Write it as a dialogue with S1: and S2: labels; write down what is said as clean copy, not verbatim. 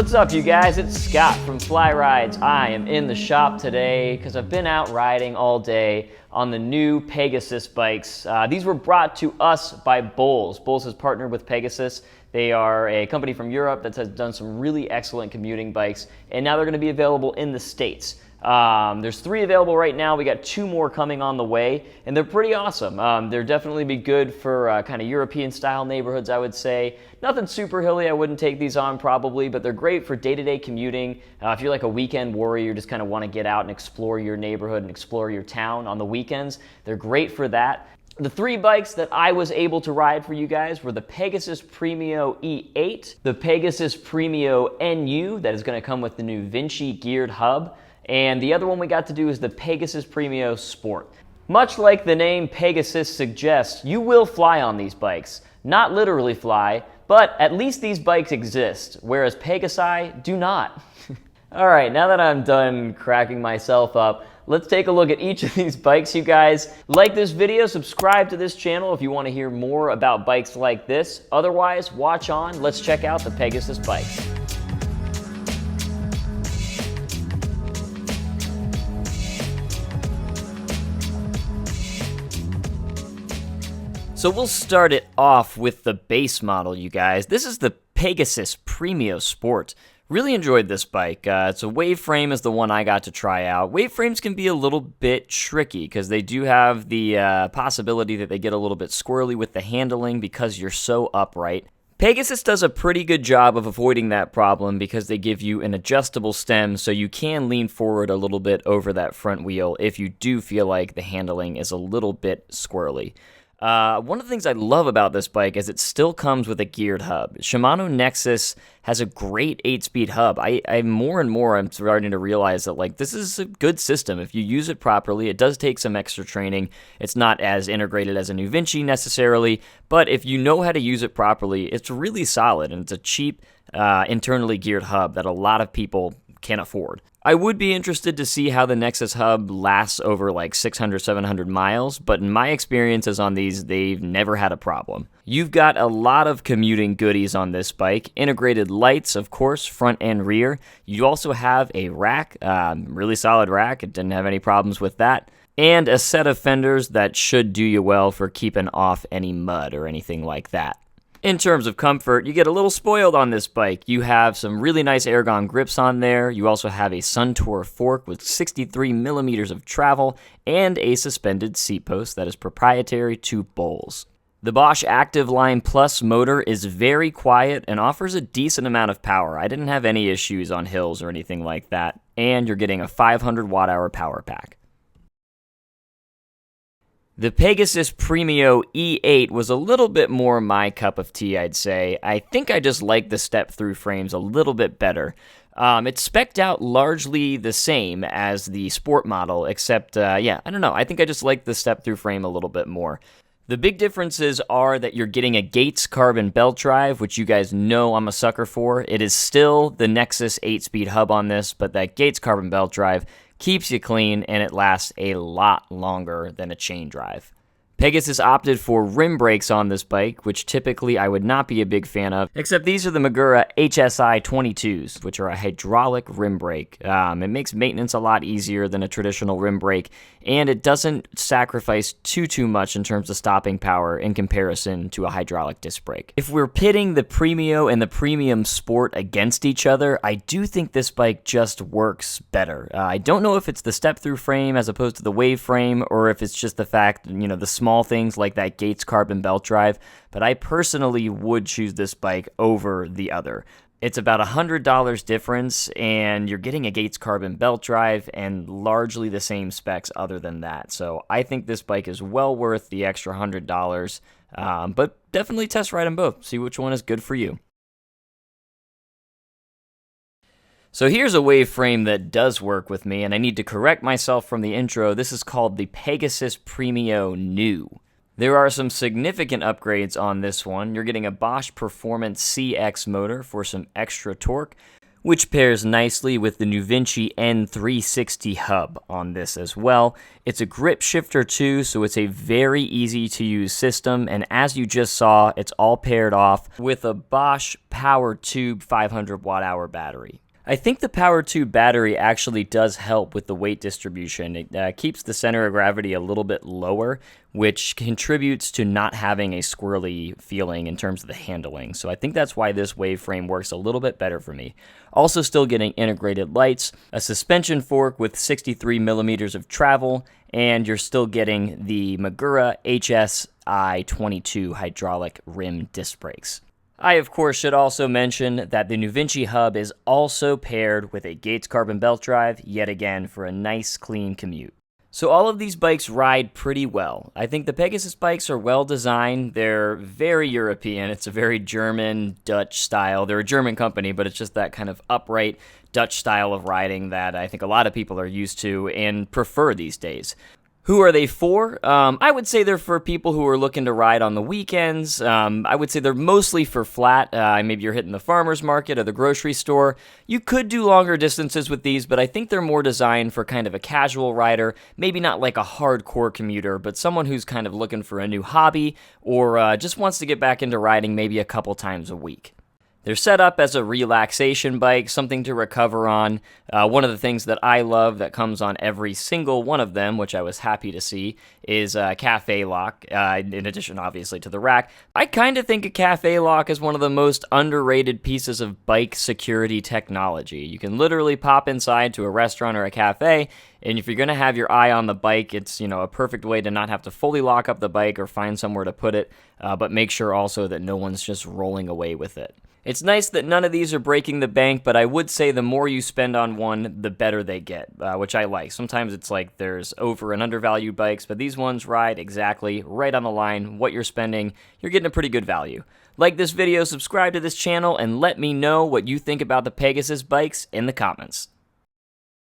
S1: What's up, you guys? It's Scott from Fly Rides. I am in the shop today because I've been out riding all day on the new Pegasus bikes. These were brought to us by Bosch. Bosch has partnered with Pegasus. They are a company from Europe that has done some really excellent commuting bikes, and now they're going to be available in the States. There's 3 available right now. We got 2 more coming on the way, and they're pretty awesome. They're definitely be good for kind of European style neighborhoods, I would say. Nothing super hilly, I wouldn't take these on probably, but they're great for day-to-day commuting. If you're like a weekend warrior, you just kind of want to get out and explore your neighborhood and explore your town on the weekends, they're great for that. The 3 bikes that I was able to ride for you guys were the Pegasus Premio E8, the Pegasus Premio NU, that is going to come with the new Vinci geared hub, and the other one we got to do is the Pegasus Premio Sport. Much like the name Pegasus suggests, you will fly on these bikes. Not literally fly, but at least these bikes exist, whereas Pegasi do not. Alright, now that I'm done cracking myself up, let's take a look at each of these bikes, you guys. Like this video, subscribe to this channel if you want to hear more about bikes like this. Otherwise, watch on. Let's check out the Pegasus bikes. So we'll start it off with the base model, you guys. This is the Pegasus Premio Sport. Really enjoyed this bike. It's a wave frame is the one I got to try out. Wave frames can be a little bit tricky because they do have the possibility that they get a little bit squirrely with the handling because you're so upright. Pegasus does a pretty good job of avoiding that problem because they give you an adjustable stem so you can lean forward a little bit over that front wheel if you do feel like the handling is a little bit squirrely. One of the things I love about this bike is it still comes with a geared hub. Shimano Nexus has a great 8-speed hub. I more and more I'm starting to realize that this is a good system. If you use it properly, it does take some extra training. It's not as integrated as a new Vinci necessarily, but if you know how to use it properly, it's really solid, and it's a cheap internally geared hub that a lot of people can afford. I would be interested to see how the Nexus hub lasts over 600, 700 miles, but in my experiences on these, they've never had a problem. You've got a lot of commuting goodies on this bike. Integrated lights, of course, front and rear. You also have a rack, really solid rack. It didn't have any problems with that. And a set of fenders that should do you well for keeping off any mud or anything like that. In terms of comfort, you get a little spoiled on this bike. You have some really nice Ergon grips on there. You also have a Suntour fork with 63 millimeters of travel and a suspended seat post that is proprietary to Bosch. The Bosch Active Line Plus motor is very quiet and offers a decent amount of power. I didn't have any issues on hills or anything like that. And you're getting a 500 watt-hour power pack. The Pegasus Premio E8 was a little bit more my cup of tea, I'd say. I think I just like the step-through frames a little bit better. It's spec'd out largely the same as the Sport model, except, I don't know. I think I just like the step-through frame a little bit more. The big differences are that you're getting a Gates carbon belt drive, which you guys know I'm a sucker for. It is still the Nexus 8-speed hub on this, but that Gates carbon belt drive keeps you clean, and it lasts a lot longer than a chain drive. Pegasus opted for rim brakes on this bike, which typically I would not be a big fan of, except these are the Magura HSI 22s, which are a hydraulic rim brake. It makes maintenance a lot easier than a traditional rim brake, and it doesn't sacrifice too much in terms of stopping power in comparison to a hydraulic disc brake. If we're pitting the Premio and the Premium Sport against each other, I do think this bike just works better. I don't know if it's the step-through frame as opposed to the wave frame, or if it's just the fact, the small things like that Gates carbon belt drive, but I personally would choose this bike over the other. It's about $100 difference, and you're getting a Gates carbon belt drive and largely the same specs other than that. So I think this bike is well worth the extra $100, but definitely test ride them both. See which one is good for you. So here's a wave frame that does work with me, and I need to correct myself from the intro. This is called the Pegasus Premio NU. There are some significant upgrades on this one. You're getting a Bosch Performance CX motor for some extra torque. which pairs nicely with the Nuvinci N360 hub on this as well. It's a grip shifter too, so it's a very easy to use system, and as you just saw, it's all paired off with a Bosch Power Tube 500 watt-hour battery. I think the Power Tube battery actually does help with the weight distribution. It keeps the center of gravity a little bit lower, which contributes to not having a squirrely feeling in terms of the handling. So I think that's why this wave frame works a little bit better for me. Also still getting integrated lights, a suspension fork with 63 millimeters of travel, and you're still getting the Magura HSI 22 hydraulic rim disc brakes. I, of course, should also mention that the Nuvinci hub is also paired with a Gates carbon belt drive, yet again for a nice, clean commute. So all of these bikes ride pretty well. I think the Pegasus bikes are well designed. They're very European. It's a very German, Dutch style. They're a German company, but it's just that kind of upright Dutch style of riding that I think a lot of people are used to and prefer these days. Who are they for? I would say they're for people who are looking to ride on the weekends. I would say they're mostly for flat. Maybe you're hitting the farmer's market or the grocery store. You could do longer distances with these, but I think they're more designed for kind of a casual rider. Maybe not like a hardcore commuter, but someone who's kind of looking for a new hobby or just wants to get back into riding maybe a couple times a week. They're set up as a relaxation bike, something to recover on. One of the things that I love that comes on every single one of them, which I was happy to see, is a cafe lock, in addition, obviously, to the rack. I kind of think a cafe lock is one of the most underrated pieces of bike security technology. You can literally pop inside to a restaurant or a cafe, and if you're going to have your eye on the bike, it's, a perfect way to not have to fully lock up the bike or find somewhere to put it, but make sure also that no one's just rolling away with it. It's nice that none of these are breaking the bank, but I would say the more you spend on one, the better they get, which I like. Sometimes it's like there's over and undervalued bikes, but these ones ride exactly right on the line. What you're spending, you're getting a pretty good value. Like this video, subscribe to this channel, and let me know what you think about the Pegasus bikes in the comments.